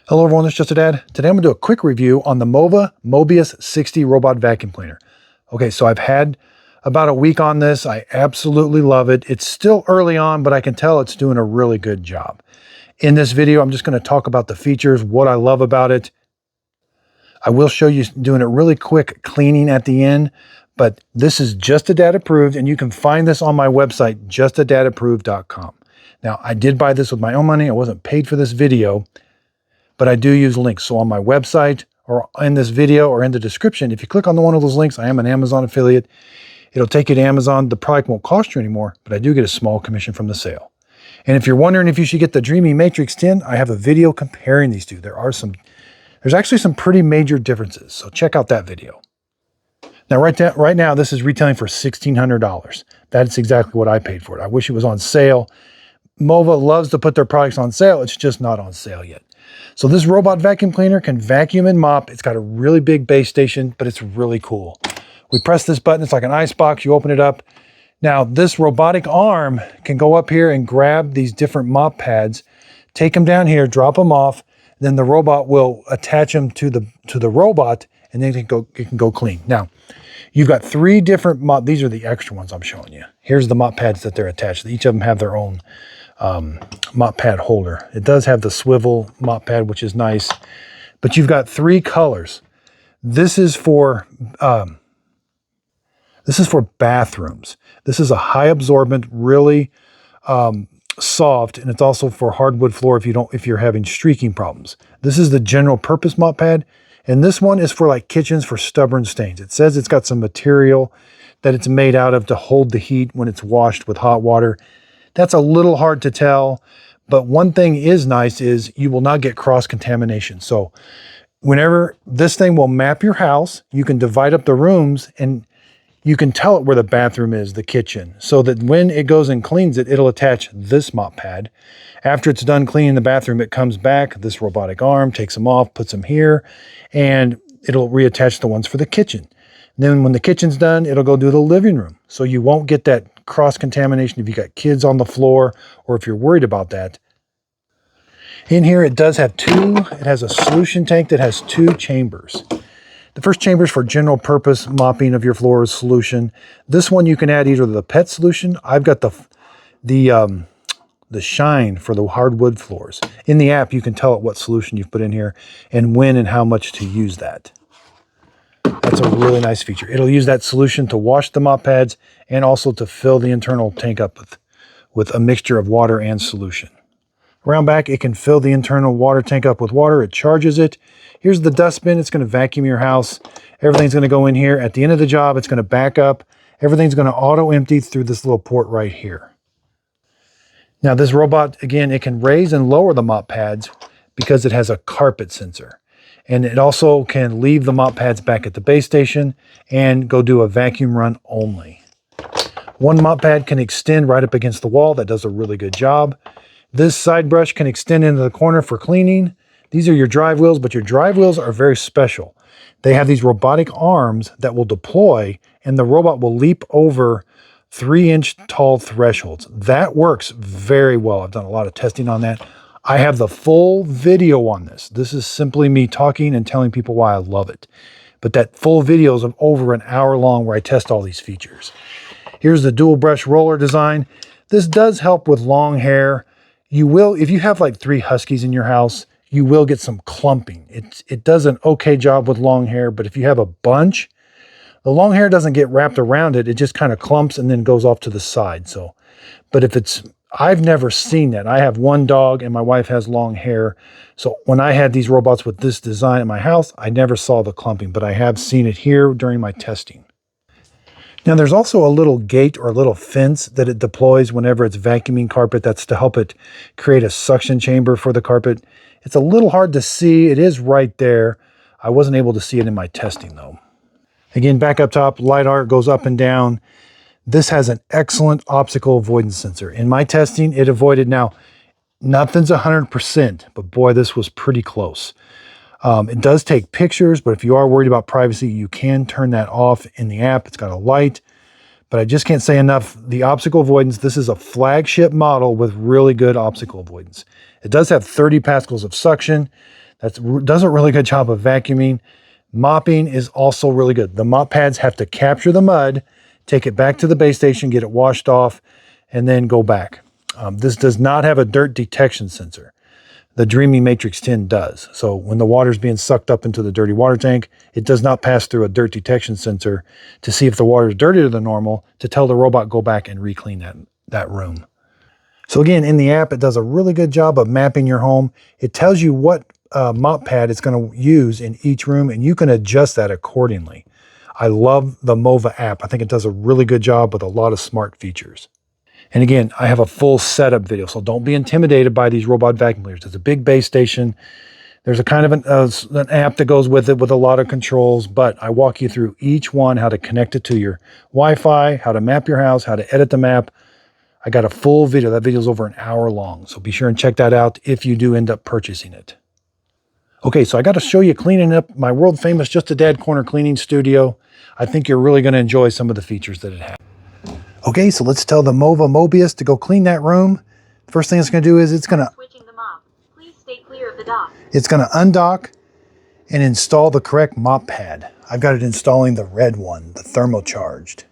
Hello everyone, it's Just a Dad. Today I'm going to do a quick review on the MOVA Mobius 60 robot vacuum cleaner. Okay, so I've had about a week on this. I absolutely love it. It's still early on, but I can tell it's doing a really good job. In this video, I'm just going to talk about the features, what I love about it. I will show you doing a really quick cleaning at the end, but this is Just a Dad approved, and you can find this on my website, justadadapproved.com. Now, I did buy this with my own money. I wasn't paid for this video, but I do use links. So on my website or in this video or in the description, if you click on one of those links, I am an Amazon affiliate. It'll take you to Amazon. The product won't cost you anymore, but I do get a small commission from the sale. And if you're wondering if you should get the Dreamy Matrix 10, I have a video comparing these two. There's actually some pretty major differences. So check out that video. Now, right now, this is retailing for $1,600. That's exactly what I paid for it. I wish it was on sale. MOVA loves to put their products on sale. It's just not on sale yet. So this robot vacuum cleaner can vacuum and mop. It's got a really big base station, but it's really cool. We press this button. It's like an ice box. You open it up. Now, this robotic arm can go up here and grab these different mop pads, take them down here, drop them off. Then the robot will attach them to the robot, and then it can go clean. Now, you've got three different mop. These are the extra ones I'm showing you. Here's the mop pads that they're attached. Each of them have their own mop pad holder. It does have the swivel mop pad, which is nice, but you've got three colors. This is for bathrooms. This is a high absorbent, really soft, and it's also for hardwood floor if you're having streaking problems. This is the general purpose mop pad, and this one is for like kitchens for stubborn stains. It says it's got some material that it's made out of to hold the heat when it's washed with hot water. That's a little hard to tell, but one thing is nice is you will not get cross-contamination. So whenever this thing will map your house, you can divide up the rooms and you can tell it where the bathroom is, the kitchen, so that when it goes and cleans it, it'll attach this mop pad. After it's done cleaning the bathroom, it comes back, this robotic arm takes them off, puts them here, and it'll reattach the ones for the kitchen. And then when the kitchen's done, it'll go do the living room. So you won't get that cross-contamination if you got kids on the floor or if you're worried about that. In here, it does have it has a solution tank that has two chambers. The first chamber is for general purpose mopping of your floors solution. This one you can add either the pet solution. I've got the shine for the hardwood floors. In the app, you can tell it what solution you've put in here and when and how much to use that. That's a really nice feature. It'll use that solution to wash the mop pads and also to fill the internal tank up with a mixture of water and solution. Around back, it can fill the internal water tank up with water. It charges it. Here's the dustbin. It's going to vacuum your house. Everything's going to go in here. At the end of the job, it's going to back up. Everything's going to auto-empty through this little port right here. Now, this robot, again, it can raise and lower the mop pads because it has a carpet sensor. And it also can leave the mop pads back at the base station and go do a vacuum run only. One mop pad can extend right up against the wall. That does a really good job. This side brush can extend into the corner for cleaning. These are your drive wheels, but your drive wheels are very special. They have these robotic arms that will deploy, and the robot will leap over 3-inch tall thresholds. That works very well. I've done a lot of testing on that. I have the full video on this. This is simply me talking and telling people why I love it. But that full video is over an hour long where I test all these features. Here's the dual brush roller design. This does help with long hair. You will, if you have like 3 huskies in your house, you will get some clumping. It does an okay job with long hair, but if you have a bunch, the long hair doesn't get wrapped around it. It just kind of clumps and then goes off to the side. So, but I've never seen that. I have one dog and my wife has long hair. So when I had these robots with this design in my house, I never saw the clumping, but I have seen it here during my testing. Now there's also a little gate or a little fence that it deploys whenever it's vacuuming carpet. That's to help it create a suction chamber for the carpet. It's a little hard to see. It is right there. I wasn't able to see it in my testing though. Again, back up top, LIDAR goes up and down. This has an excellent optical avoidance sensor. In my testing, it avoided, now nothing's 100%, but boy, this was pretty close. It does take pictures, but if you are worried about privacy, you can turn that off in the app. It's got a light, but I just can't say enough. The optical avoidance, this is a flagship model with really good optical avoidance. It does have 30 pascals of suction. That does a really good job of vacuuming. Mopping is also really good. The mop pads have to capture the mud, take it back to the base station, get it washed off, and then go back. This does not have a dirt detection sensor. The Dreamy Matrix 10 does. So when the water is being sucked up into the dirty water tank, it does not pass through a dirt detection sensor to see if the water is dirtier than normal to tell the robot go back and re-clean that room. So again, in the app, it does a really good job of mapping your home. It tells you what mop pad it's going to use in each room, and you can adjust that accordingly. I love the MOVA app. I think it does a really good job with a lot of smart features. And again, I have a full setup video, so don't be intimidated by these robot vacuum cleaners. It's a big base station. There's a kind of an app that goes with it with a lot of controls, but I walk you through each one, how to connect it to your Wi-Fi, how to map your house, how to edit the map. I got a full video. That video is over an hour long, so be sure and check that out if you do end up purchasing it. Okay, so I got to show you cleaning up my world famous Just a Dad Corner cleaning studio. I think you're really going to enjoy some of the features that it has. Okay, so let's tell the MOVA Mobius to go clean that room. First thing it's going to do is it's going to switching the mop. Please stay clear of the dock. It's going to undock and install the correct mop pad. I've got it installing the red one, the thermocharged.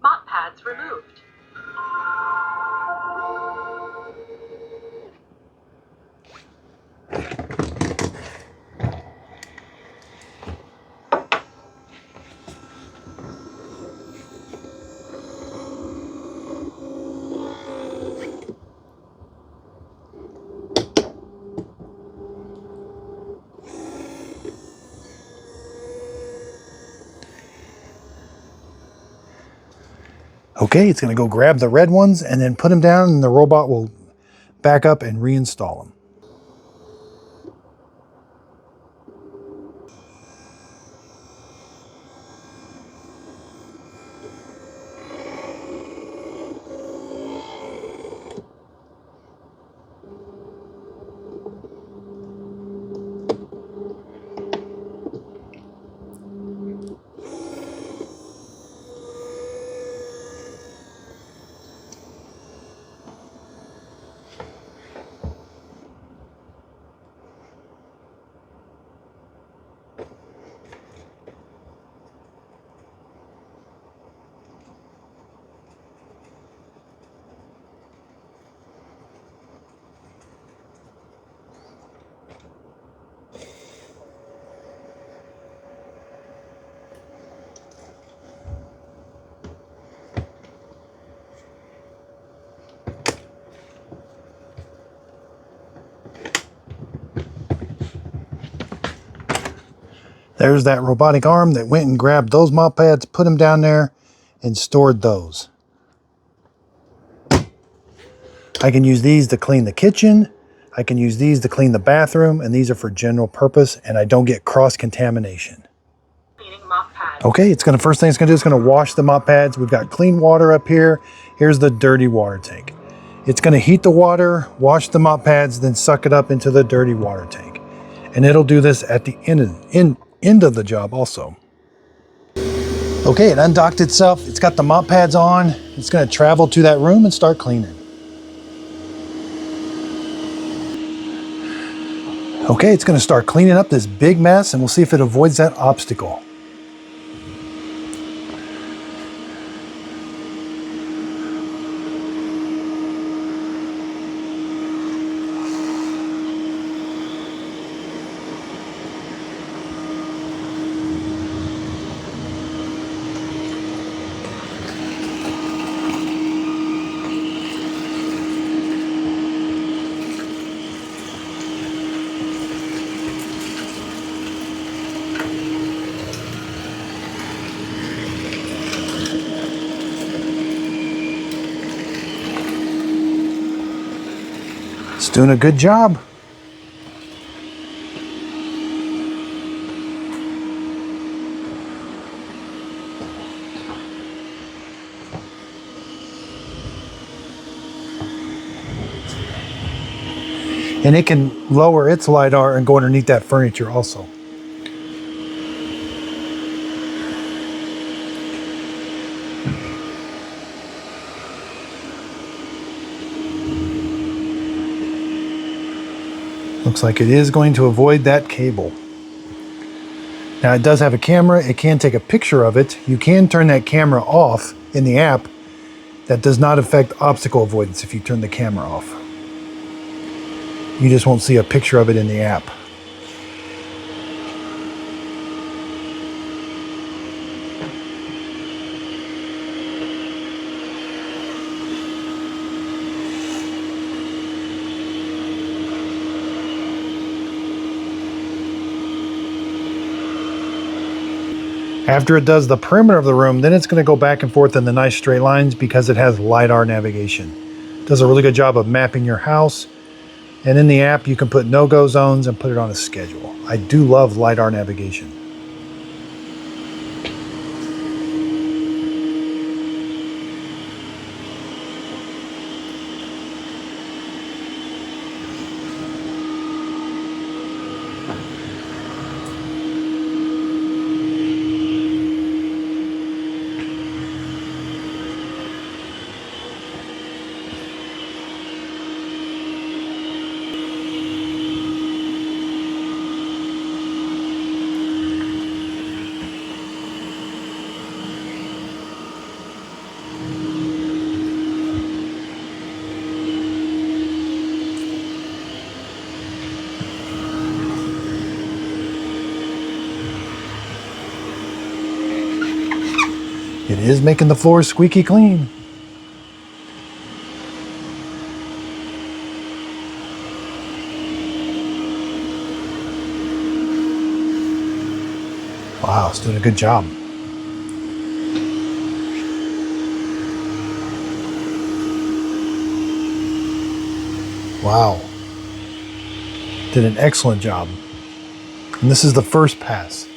Mop pads removed. Okay, it's going to go grab the red ones and then put them down, and the robot will back up and reinstall them. There's that robotic arm that went and grabbed those mop pads, put them down there, and stored those. I can use these to clean the kitchen. I can use these to clean the bathroom, and these are for general purpose, and I don't get cross-contamination. Cleaning mop pads. Okay, first thing it's going to do is going to wash the mop pads. We've got clean water up here. Here's the dirty water tank. It's going to heat the water, wash the mop pads, then suck it up into the dirty water tank. And it'll do this at the end of the job also. Okay, it undocked itself. It's got the mop pads on. It's going to travel to that room and start cleaning. Okay, it's going to start cleaning up this big mess, and we'll see if it avoids that obstacle. It's doing a good job. And it can lower its LIDAR and go underneath that furniture also. Looks like it is going to avoid that cable. Now it does have a camera. It can take a picture of it. You can turn that camera off in the app. That does not affect obstacle avoidance if you turn the camera off. You just won't see a picture of it in the app. After it does the perimeter of the room, then it's going to go back and forth in the nice straight lines because it has LIDAR navigation. It does a really good job of mapping your house. And in the app, you can put no-go zones and put it on a schedule. I do love LIDAR navigation. It is making the floor squeaky clean. Wow, it's doing a good job. Wow. Did an excellent job. And this is the first pass.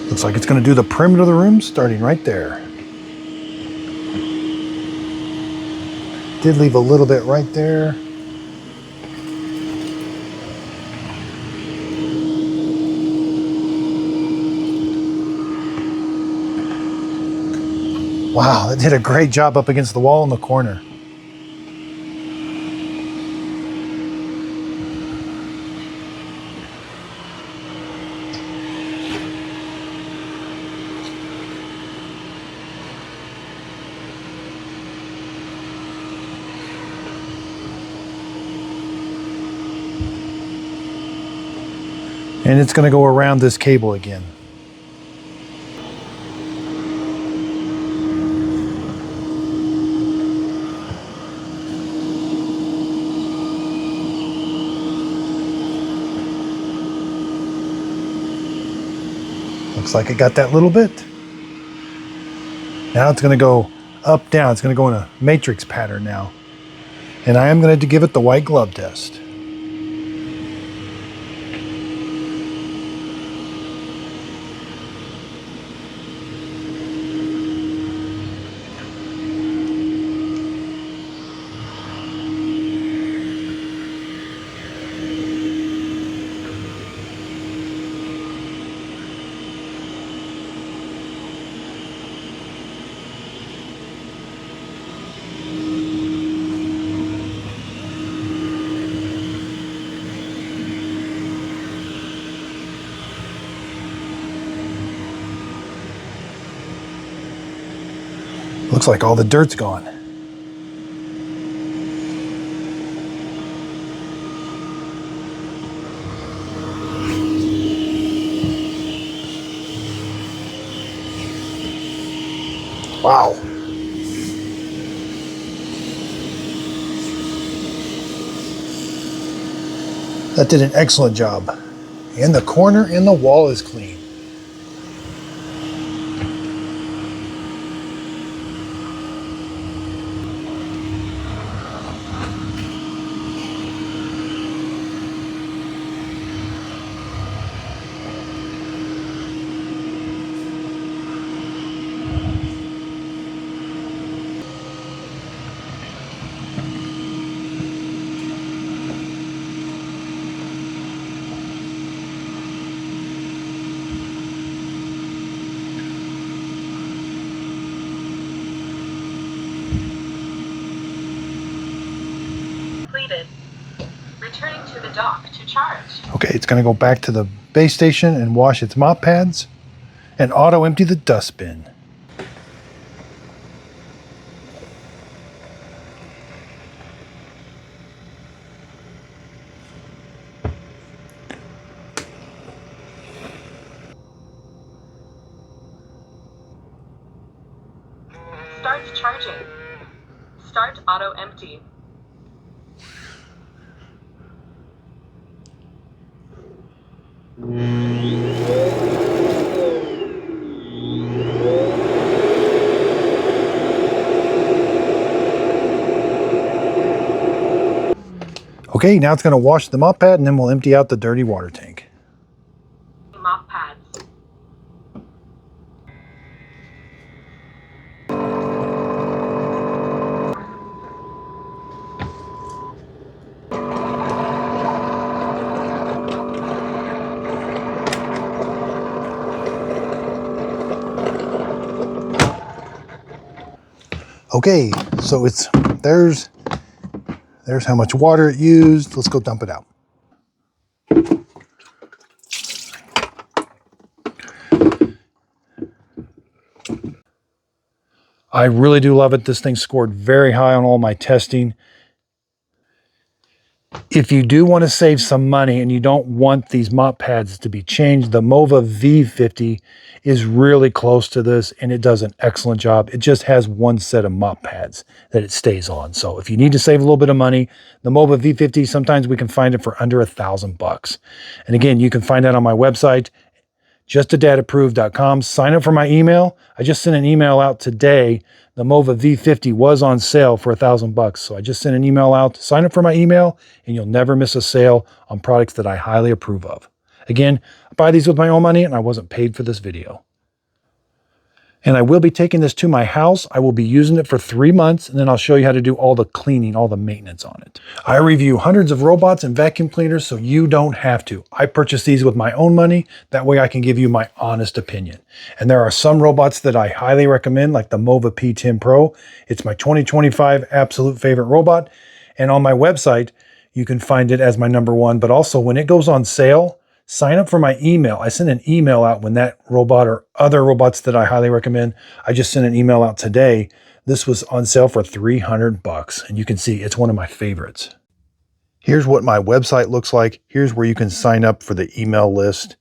Looks like it's going to do the perimeter of the room starting right there. Did leave a little bit right there. Wow, that did a great job up against the wall in the corner. And it's going to go around this cable again. Looks like it got that little bit. Now it's going to go up, down. It's going to go in a matrix pattern now. And I am going to give it the white glove test. Looks like all the dirt's gone. Wow. That did an excellent job. And the corner and the wall is clean. completed. Returning to the dock to charge. Okay, it's going to go back to the base station and wash its mop pads and auto empty the dustbin. Start charging. Start auto empty. Okay, now it's going to wash the mop pad and then we'll empty out the dirty water tank. Mop pads. Okay, so there's how much water it used. Let's go dump it out. I really do love it. This thing scored very high on all my testing. If you do want to save some money and you don't want these mop pads to be changed, the MOVA V50 is really close to this and it does an excellent job. It just has one set of mop pads that it stays on. So if you need to save a little bit of money, the MOVA V50, sometimes we can find it for under $1,000. And again, you can find that on my website, justadadapproved.com. Sign up for my email. I just sent an email out today. The MOVA V50 was on sale for $1,000. So I just sent an email out. Sign up for my email and you'll never miss a sale on products that I highly approve of. Again, I buy these with my own money and I wasn't paid for this video. And I will be taking this to my house. I will be using it for 3 months, and then I'll show you how to do all the cleaning, all the maintenance on it. I review hundreds of robots and vacuum cleaners, so you don't have to. I purchase these with my own money. That way I can give you my honest opinion. And there are some robots that I highly recommend, like the MOVA P10 Pro. It's my 2025 absolute favorite robot. And on my website, you can find it as my #1. But also when it goes on sale, sign up for my email. I send an email out when that robot or other robots that I highly recommend. I just sent an email out today. This was on sale for $300, and you can see it's one of my favorites. Here's what my website looks like. Here's where you can sign up for the email list.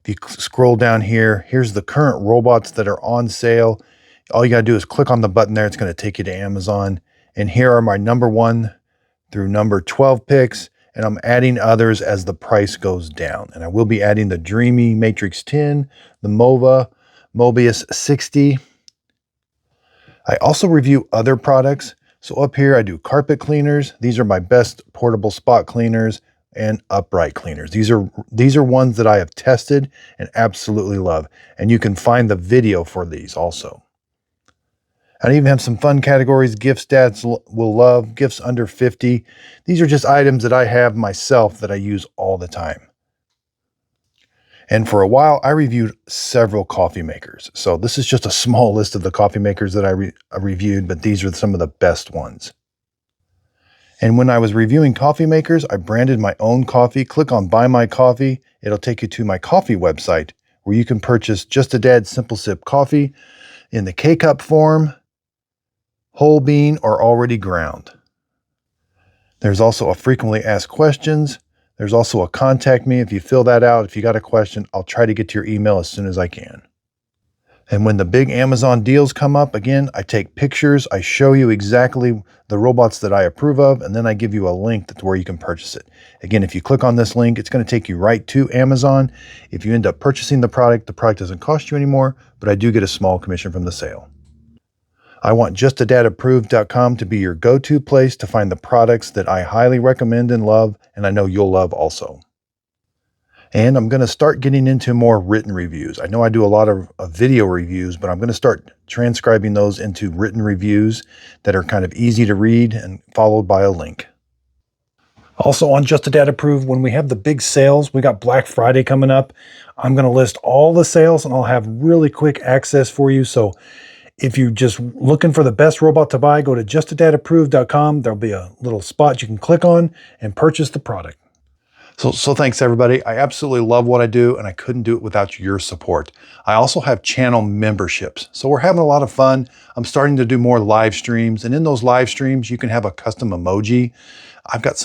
If you scroll down here, here's the current robots that are on sale. All you got to do is click on the button there. It's going to take you to Amazon. And here are my #1 through #12 picks. And I'm adding others as the price goes down. And I will be adding the Dreamy Matrix 10, the MOVA Mobius 60. I also review other products. So up here I do carpet cleaners. These are my best portable spot cleaners and upright cleaners. These are ones that I have tested and absolutely love. And you can find the video for these also. I even have some fun categories, gifts dads will love, gifts under 50. These are just items that I have myself that I use all the time. And for a while, I reviewed several coffee makers. So this is just a small list of the coffee makers that I reviewed, but these are some of the best ones. And when I was reviewing coffee makers, I branded my own coffee. Click on Buy My Coffee. It'll take you to my coffee website where you can purchase Just a Dad Simple Sip coffee in the K-Cup form, whole bean, or already ground. There's also a frequently asked questions. There's also a contact me. If you fill that out, if you got a question, I'll try to get to your email as soon as I can. And when the big Amazon deals come up, again, I take pictures. I show you exactly the robots that I approve of, and then I give you a link that's where you can purchase it. Again, if you click on this link, it's going to take you right to Amazon. If you end up purchasing the product doesn't cost you anymore, but I do get a small commission from the sale. I want justadadapproved.com to be your go-to place to find the products that I highly recommend and love, and I know you'll love also. And I'm going to start getting into more written reviews. I know I do a lot of video reviews, but I'm going to start transcribing those into written reviews that are kind of easy to read and followed by a link. Also on Just a Dad Approved, when we have the big sales, we got Black Friday coming up. I'm going to list all the sales and I'll have really quick access for you. So If you're just looking for the best robot to buy, go to justadadapproved.com. There'll be a little spot you can click on and purchase the product. So thanks everybody. I absolutely love what I do and I couldn't do it without your support. I also have channel memberships. So we're having a lot of fun. I'm starting to do more live streams, and in those live streams, you can have a custom emoji.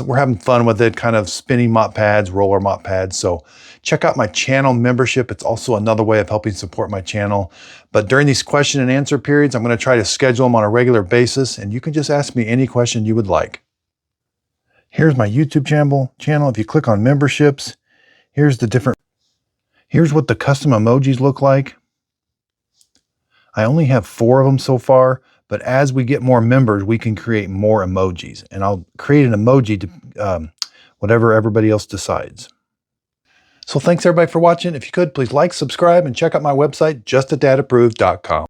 We're having fun with it, kind of spinning mop pads, roller mop pads. So check out my channel membership. It's also another way of helping support my channel. But during these question and answer periods, I'm going to try to schedule them on a regular basis, and you can just ask me any question you would like. Here's my YouTube channel. If you click on memberships, here's what the custom emojis look like. I only have 4 of them so far, but as we get more members, we can create more emojis, and I'll create an emoji to whatever everybody else decides. So thanks everybody for watching. If you could, please like, subscribe, and check out my website, justadadapproved.com.